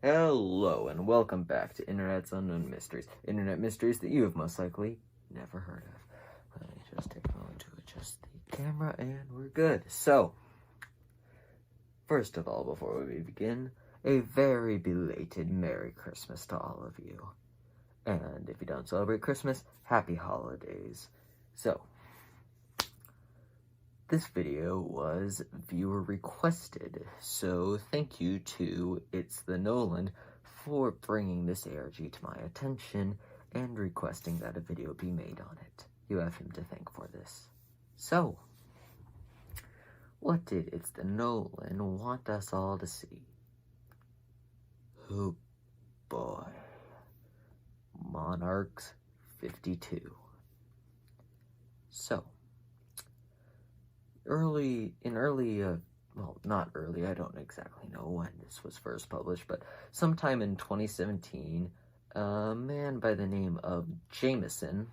Hello, and welcome back to Internet's Unknown Mysteries. Internet mysteries that you have most likely never heard of. Let me just take a moment to adjust the camera, and we're good. So, first of all, before we begin, a very belated Merry Christmas to all of you. And if you don't celebrate Christmas, Happy Holidays. So, this video was viewer requested, so thank you to It's the Nolan for bringing this ARG to my attention and requesting that a video be made on it. You have him to thank for this. So, what did It's the Nolan want us all to see? Oh boy. Monarchs 52. So, not early, I don't exactly know when this was first published, but sometime in 2017, a man by the name of Jameson,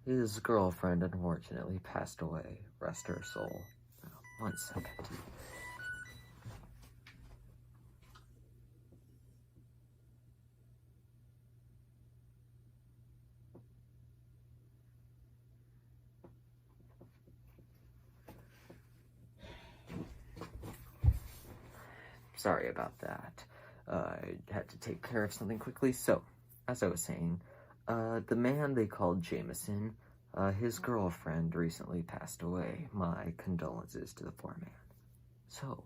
his girlfriend unfortunately passed away. Rest her soul. One second. Sorry about that. I had to take care of something quickly. So, as I was saying, the man they called Jameson, his girlfriend recently passed away. My condolences to the poor man. So,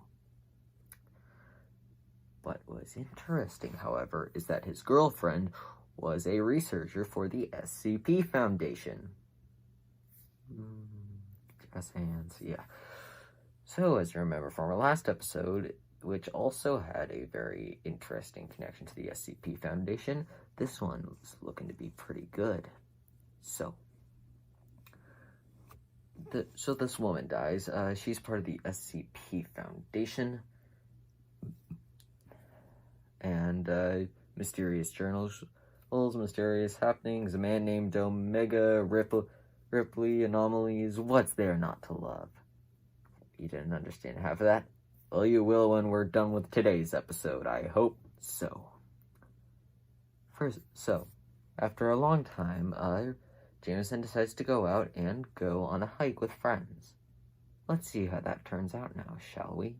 what was interesting, however, is that his girlfriend was a researcher for the SCP Foundation. Jazz hands, yeah. So, as you remember from our last episode, which also had a very interesting connection to the SCP Foundation, this one was looking to be pretty good. So this woman dies. She's part of the SCP Foundation. And mysterious journals, mysterious happenings, a man named Omega Ripley, anomalies. What's there not to love? You didn't understand half of that? Well, you will when we're done with today's episode, I hope so. After a long time, Jameson decides to go out and go on a hike with friends. Let's see how that turns out now, shall we?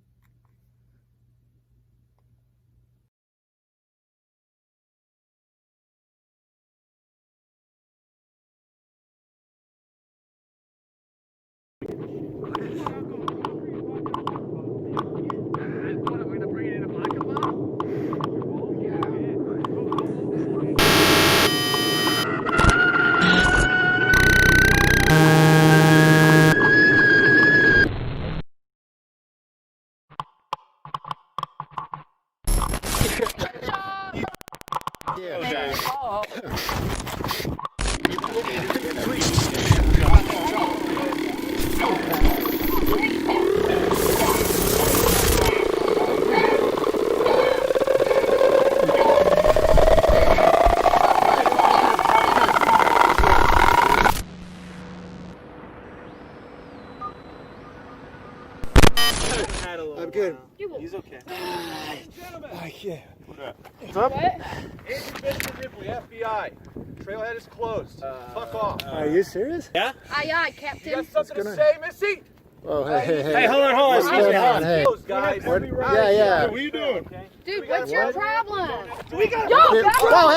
I'm good. He's okay. Yeah. What's up? Agent Benjamin Ripley, FBI. Trailhead is closed. Fuck off. Are you serious? Yeah? Aye, aye, Captain. You got something to say, Missy? Oh, hey. Hey, hold on. Excuse me, hold on. Hey. Closed, guys. Yeah. What are you doing? Dude, what's your problem? We got Oh,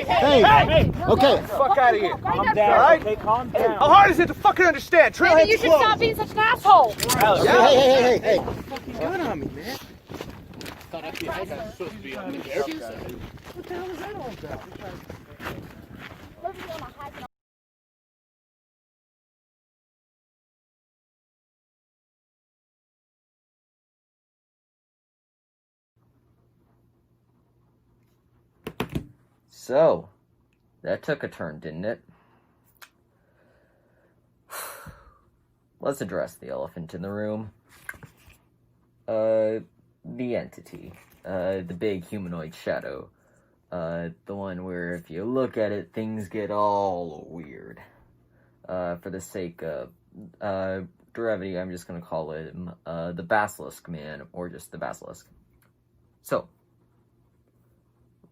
hey. Okay. fuck out of here. Calm down. Alright? Okay, calm down. How hard is it to fucking understand? Maybe Trailhead's you should closed. stop being such an asshole. Hey. Gun on me, man. What the hell is that all about? So, that took a turn, didn't it? Let's address the elephant in the room. The entity. The big humanoid shadow. The one where if you look at it, things get all weird. For the sake of brevity, I'm just gonna call him the Basilisk Man, or just the Basilisk. So,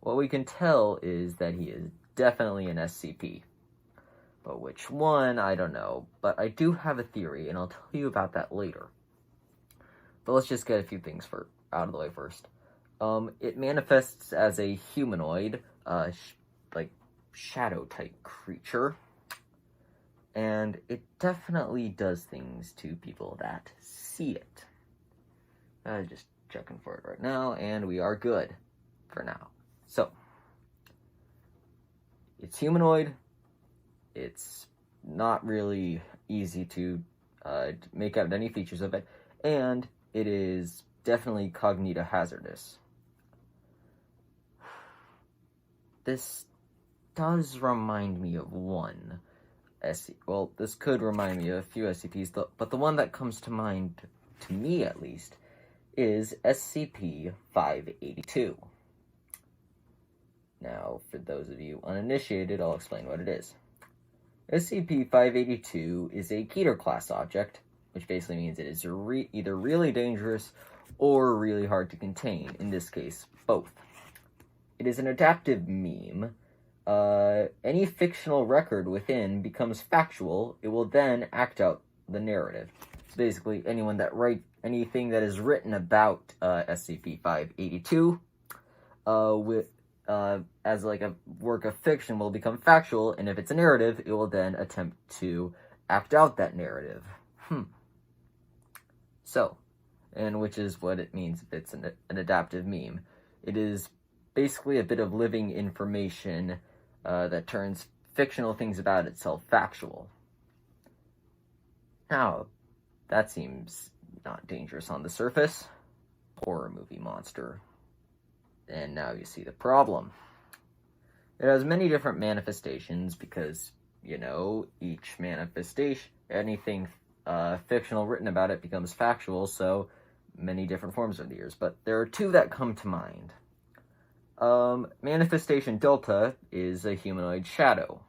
what we can tell is that he is definitely an SCP. But which one, I don't know. But I do have a theory, and I'll tell you about that later. But let's just get a few things out of the way first. It manifests as a humanoid, shadow-type creature. And it definitely does things to people that see it. Just checking for it right now, and we are good for now. So, it's humanoid. It's not really easy to make out any features of it, and it is definitely cognitohazardous. This does remind me of one well, this could remind me of a few SCPs, but the one that comes to mind, to me at least, is SCP-582. Now, for those of you uninitiated, I'll explain what it is. SCP-582 is a Keter-class object, which basically means it is either really dangerous or really hard to contain, in this case, both. It is an adaptive meme. Any fictional record within becomes factual. It will then act out the narrative. So basically, anything that is written about SCP-582 as like a work of fiction will become factual, and if it's a narrative, it will then attempt to act out that narrative. So, and which is what it means if it's an adaptive meme. It is basically a bit of living information that turns fictional things about itself factual. Now, that seems not dangerous on the surface. Horror movie monster. And now you see the problem. It has many different manifestations because, each manifestation, anything fictional written about it becomes factual, so many different forms over the years. But there are two that come to mind. Manifestation Delta is a humanoid shadow.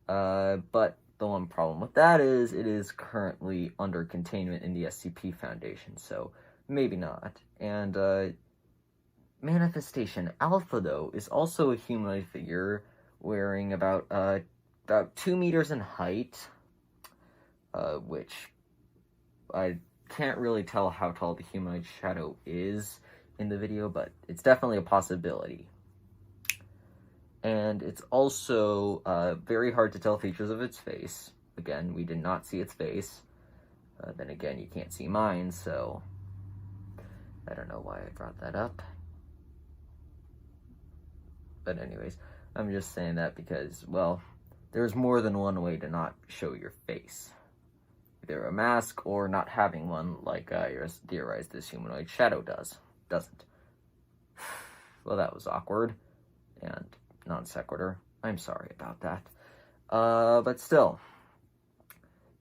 But the one problem with that is it is currently under containment in the SCP Foundation, so maybe not. And, Manifestation Alpha, though, is also a humanoid figure wearing about 2 meters in height, which I can't really tell how tall the humanoid shadow is in the video, but it's definitely a possibility. And it's also very hard to tell features of its face. Again, we did not see its face. Then again, you can't see mine, so I don't know why I brought that up. But anyways, I'm just saying that because, well, there's more than one way to not show your face. Either a mask or not having one, like theorized this humanoid shadow doesn't. Well, that was awkward and non sequitur. I'm sorry about that. But still,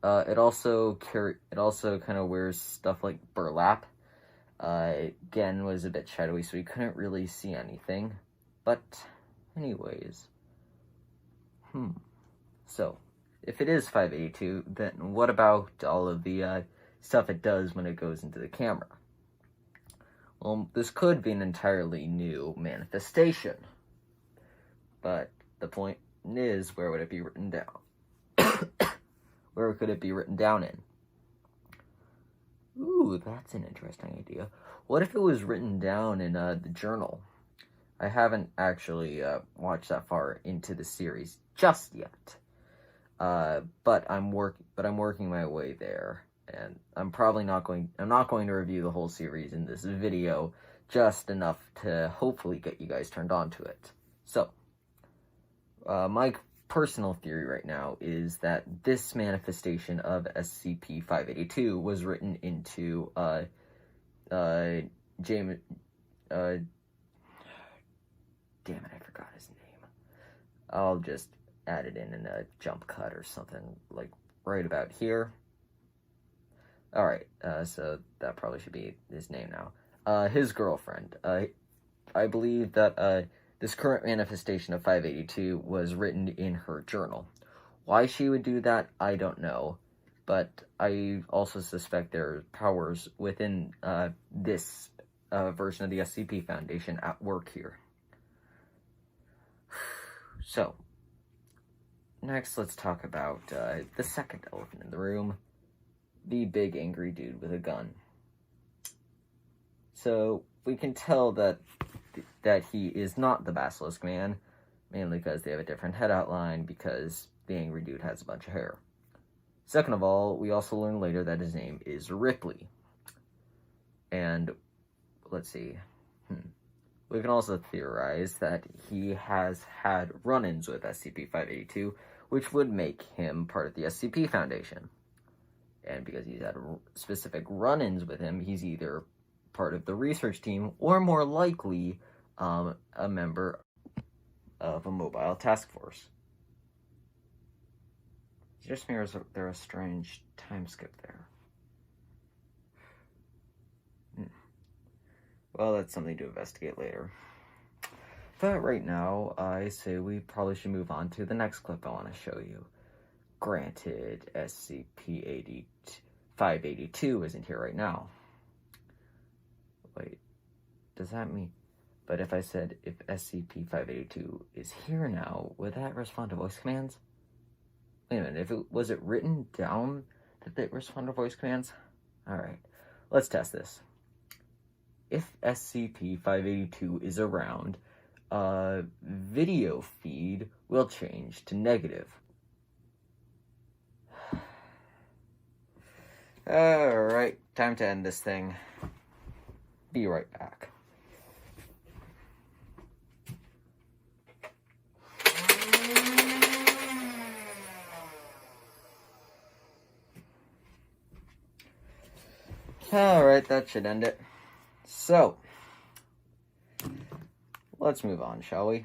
it also kind of wears stuff like burlap. Again, was a bit shadowy, so we couldn't really see anything. But anyways, so if it is 582, then what about all of the stuff it does when it goes into the camera? Well, this could be an entirely new manifestation. But the point is, where would it be written down? Where could it be written down in? Ooh, that's an interesting idea. What if it was written down in the journal? I haven't actually watched that far into the series just yet. But I'm working my way there. And I'm not going to review the whole series in this video, just enough to hopefully get you guys turned on to it. So, my personal theory right now is that this manifestation of SCP-582 was written into James. Damn it, I forgot his name. I'll just add it in a jump cut or something, like right about here. Alright, so that probably should be his name now. His girlfriend. I believe that this current manifestation of 582 was written in her journal. Why she would do that, I don't know. But I also suspect there are powers within this version of the SCP Foundation at work here. So, next let's talk about the second elephant in the room, the big angry dude with a gun. So, we can tell that he is not the Basilisk Man, mainly because they have a different head outline, because the angry dude has a bunch of hair. Second of all, we also learn later that his name is Ripley. And, let's see, we can also theorize that he has had run-ins with SCP-582, which would make him part of the SCP Foundation. And because he's had specific run-ins with him, he's either part of the research team, or more likely, a member of a mobile task force. It just mirrors there a strange time skip there. Well, that's something to investigate later. But right now, I say we probably should move on to the next clip I want to show you. Granted, SCP-582 isn't here right now. Wait, does that mean... But if I said if SCP-582 is here now, would that respond to voice commands? Wait a minute, was it written down that they respond to voice commands? Alright, let's test this. If SCP-582 is around, video feed will change to negative. Alright, time to end this thing. Be right back. Alright, that should end it. So, let's move on, shall we?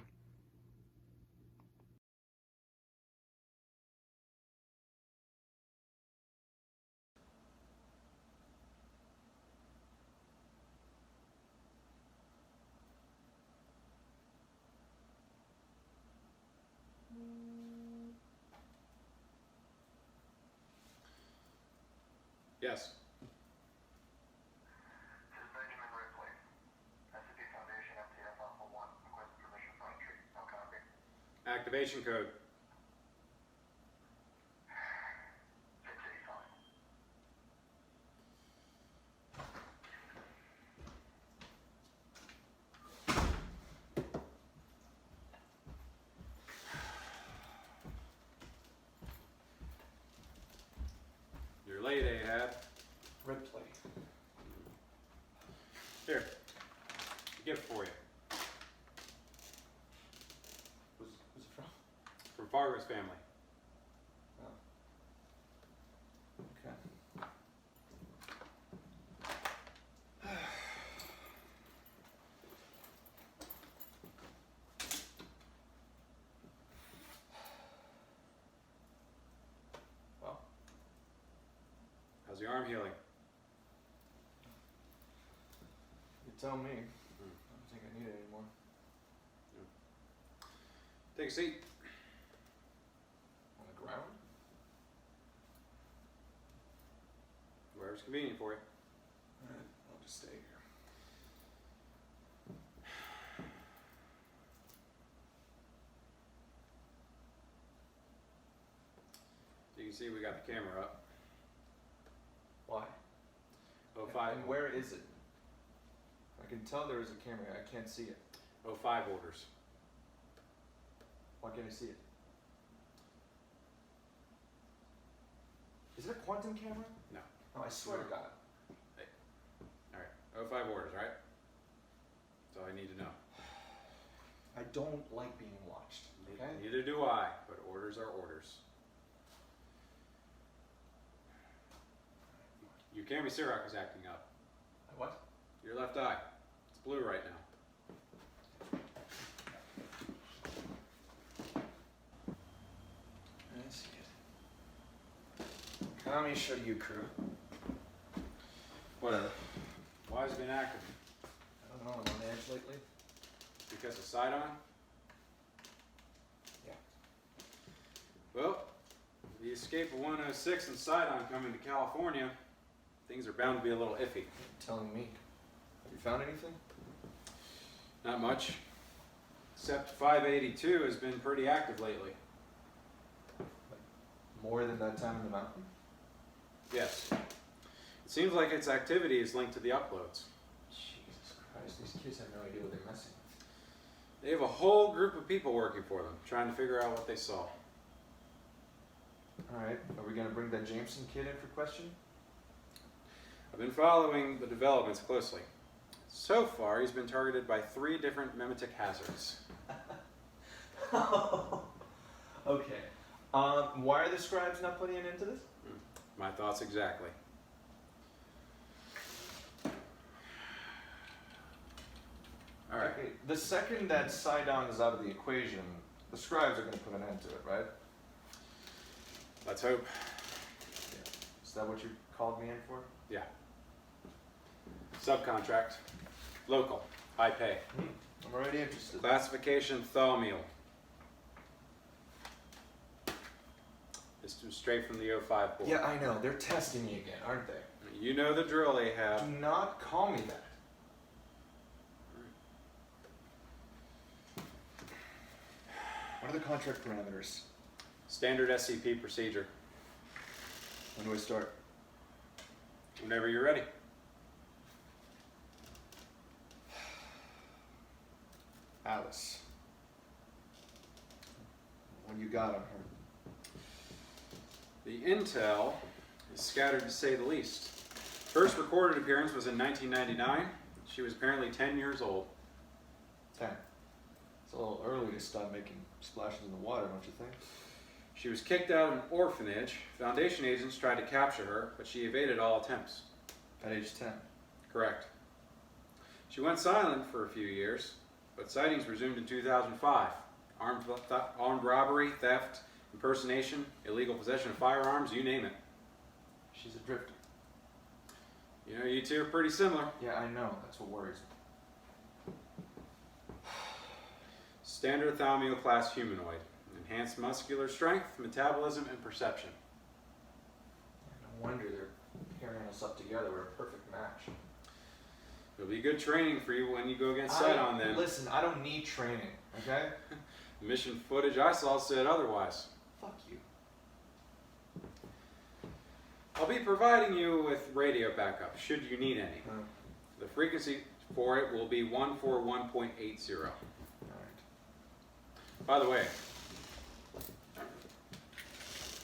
Yes. Activation code. You're late, Ahab. Ripley. Here. A gift for you. Who's it from? From Fargo's family. Okay. Well, How's your arm healing? you tell me. I don't think I need it anymore. Take a seat. On the ground? Wherever's convenient for you. Alright, I'll just stay here. You can see we got the camera up. Why? Oh, 05. And where is it? I can tell there is a camera. I can't see it. 05 orders. Why can't I see it? Is it a quantum camera? No. No, I swear to God. Alright. 05 orders, right? That's all I need to know. I don't like being watched. Okay? Neither do I, but orders are orders. Your camera Sirach is acting up. What? Your left eye. It's blue right now. I see it. Kami Shiryu crew. Whatever. Why has it been active? I don't know, I'm on edge lately. Because of Sidon? Yeah. Well, the escape of 106 and Sidon coming to California, things are bound to be a little iffy. You're telling me. Have you found anything? Not much. Except 582 has been pretty active lately. More than that time in the mountain? Yes. It seems like its activity is linked to the uploads. Jesus Christ, these kids have no idea what they're messing with. They have a whole group of people working for them, trying to figure out what they saw. Alright, are we gonna bring that Jameson kid in for question? I've been following the developments closely. So far, he's been targeted by 3 different memetic hazards. Okay. Why are the scribes not putting an end to this? My thoughts exactly. Alright. Okay, the second that Sidon is out of the equation, the scribes are going to put an end to it, right? Let's hope. Yeah. Is that what you called me in for? Yeah. Subcontract. Local. High pay. I'm already interested. Classification Thaumiel. This is straight from the 05 board. Yeah, I know. They're testing me again, aren't they? You know the drill they have. Do not call me that. What are the contract parameters? Standard SCP procedure. When do I start? Whenever you're ready. Alice. What do you got on her? The intel is scattered to say the least. First recorded appearance was in 1999. She was apparently 10 years old. 10. It's a little early to start making splashes in the water, don't you think? She was kicked out of an orphanage. Foundation agents tried to capture her, but she evaded all attempts. At age 10. Correct. She went silent for a few years, but sightings resumed in 2005. Armed robbery, theft, impersonation, illegal possession of firearms, you name it. She's a drifter. You know, you two are pretty similar. Yeah, I know. That's what worries me. Standard Thaumiel class humanoid. Enhanced muscular strength, metabolism, and perception. No wonder they're pairing us up together. We're a perfect match. It'll be good training for you when you go against Sidon then. Listen, I don't need training, okay? Mission footage I saw said otherwise. Fuck you. I'll be providing you with radio backup, should you need any. The frequency for it will be 141.80. Alright. By the way,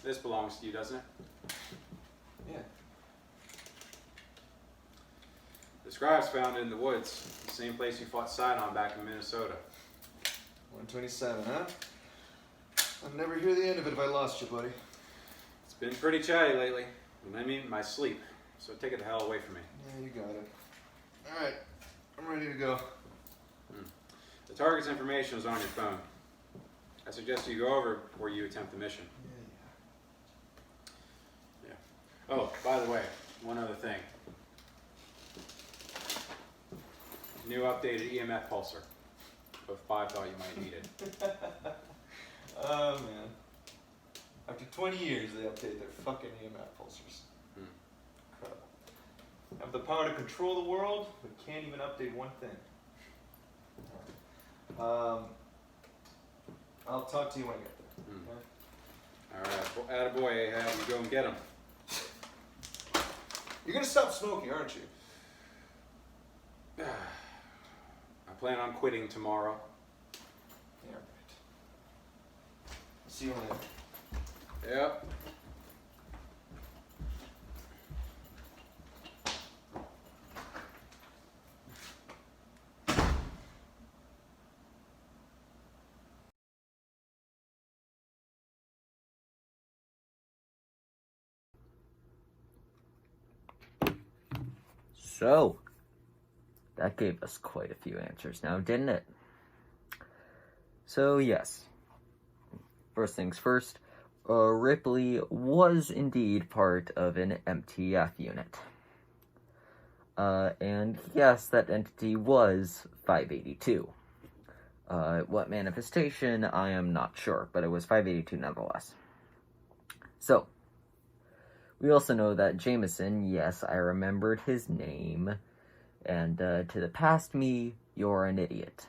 this belongs to you, doesn't it? Yeah. The scribes found it in the woods, the same place you fought Sidon back in Minnesota. 127, huh? I'd never hear the end of it if I lost you, buddy. It's been pretty chatty lately, and I mean my sleep, so take it the hell away from me. Yeah, you got it. Alright, I'm ready to go. The target's information is on your phone. I suggest you go over it before you attempt the mission. Yeah. Oh, by the way, one other thing. New updated EMF pulsar. Both 5 thought you might need it. Oh, man. After 20 years, they update their fucking EMF pulsars. Incredible. Have the power to control the world, but can't even update one thing. I'll talk to you when I get there. Okay? Alright, attaboy, Ahab, you go and get him. You're gonna stop smoking, aren't you? I plan on quitting tomorrow. Yeah, right. See you later. Yep. So, that gave us quite a few answers now, didn't it? So, yes. First things first, Ripley was indeed part of an MTF unit. And yes, that entity was 582. What manifestation, I am not sure, but it was 582 nonetheless. So, we also know that Jameson, yes, I remembered his name, And to the past me, you're an idiot.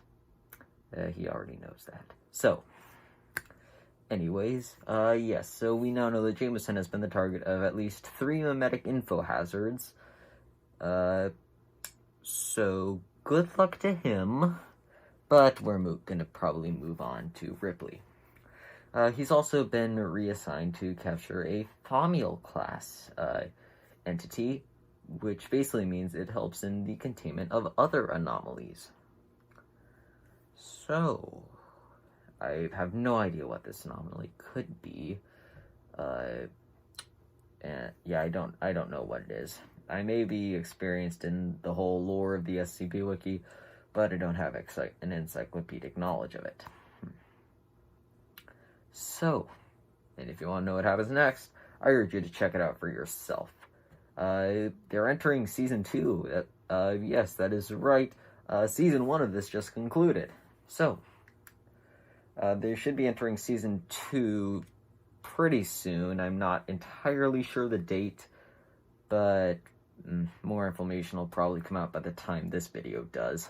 He already knows that. So, anyways, yes, so we now know that Jameson has been the target of at least 3 memetic info hazards. So good luck to him, but we're gonna probably move on to Ripley. He's also been reassigned to capture a Thaumiel class entity, which basically means it helps in the containment of other anomalies. So, I have no idea what this anomaly could be. And yeah, I don't know what it is. I may be experienced in the whole lore of the SCP Wiki, but I don't have an encyclopedic knowledge of it. So, and if you want to know what happens next, I urge you to check it out for yourself. They're entering Season 2. Yes, that is right. Season 1 of this just concluded. So, they should be entering Season 2 pretty soon. I'm not entirely sure the date, but more information will probably come out by the time this video does.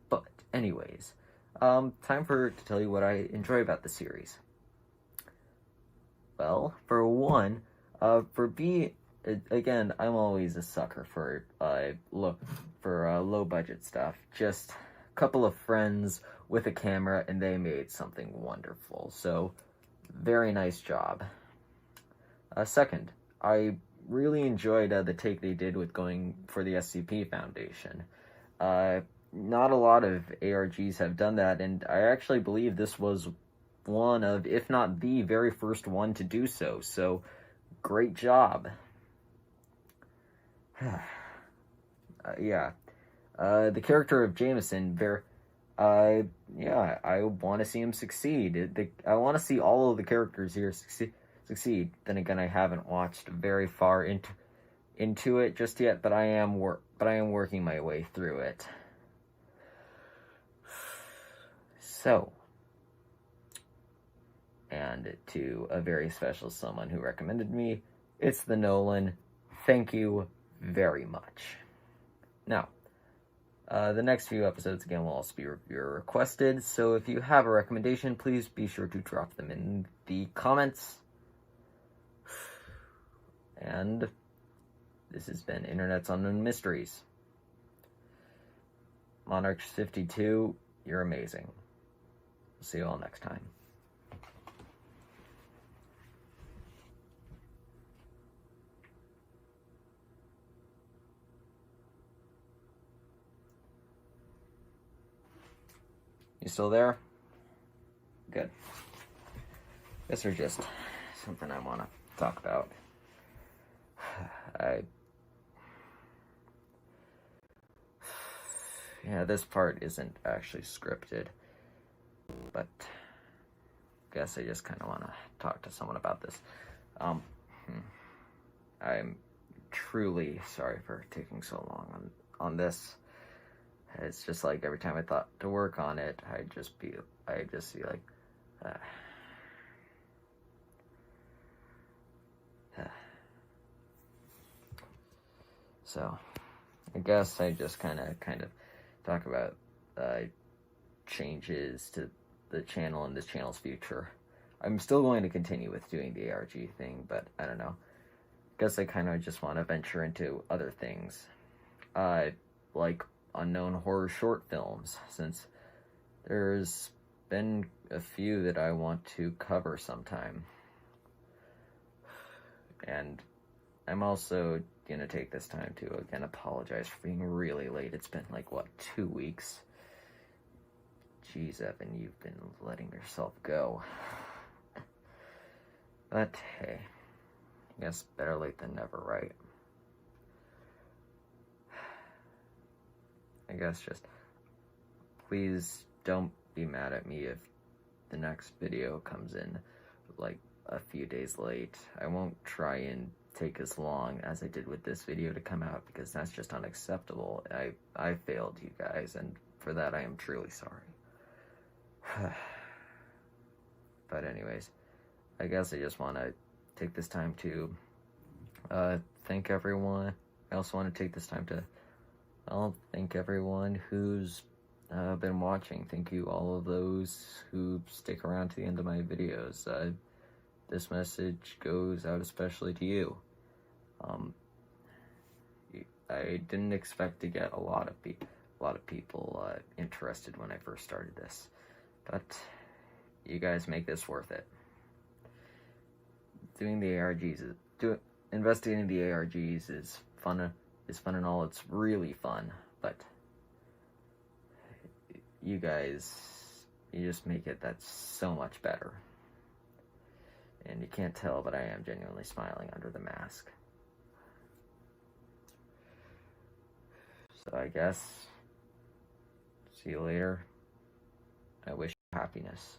But anyways, time to tell you what I enjoy about the series. Well, for one, again, I'm always a sucker for low budget stuff. Just a couple of friends with a camera and they made something wonderful. So, very nice job. Second, I really enjoyed the take they did with going for the SCP Foundation. Not a lot of ARGs have done that, and I actually believe this was one of, if not the very first one to do so. So, great job. Yeah. The character of Jameson, I want to see him succeed. I want to see all of the characters here succeed. Then again, I haven't watched very far into it just yet, but I am working my way through it. So, and to a very special someone who recommended me, it's the Nolan. Thank you very much. Now, the next few episodes, again, will also be reviewer requested, so if you have a recommendation, please be sure to drop them in the comments. And this has been Internet's Unknown Mysteries. Monarch 52, you're amazing. See you all next time. You still there? Good. This is just something I want to talk about. Yeah, this part isn't actually scripted, but I guess I just kind of want to talk to someone about this. I'm truly sorry for taking so long on this. It's just like every time I thought to work on it, I'd just be like, So, I guess I just kind of talk about changes to the channel and this channel's future. I'm still going to continue with doing the ARG thing, but I don't know. I guess I kind of just want to venture into other things, like unknown horror short films, since there's been a few that I want to cover sometime. And I'm also gonna take this time to again apologize for being really late. It's been like, what, 2 weeks? Jeez, Evan, you've been letting yourself go. But hey, I guess better late than never, right? I guess just please don't be mad at me if the next video comes in like a few days late. I won't try and take as long as I did with this video to come out, because that's just unacceptable. I failed you guys, and for that I am truly sorry. But anyways, I guess I just want to take this time to thank everyone. I also want to take this time to, thank everyone who's been watching. Thank you, all of those who stick around to the end of my videos. This message goes out especially to you. I didn't expect to get a lot of people interested when I first started this, but you guys make this worth it. Doing the ARGs investigating the ARGs is fun and all. It's really fun, but you guys, you just make it that so much better. And you can't tell, but I am genuinely smiling under the mask. So I guess, see you later. I wish you happiness.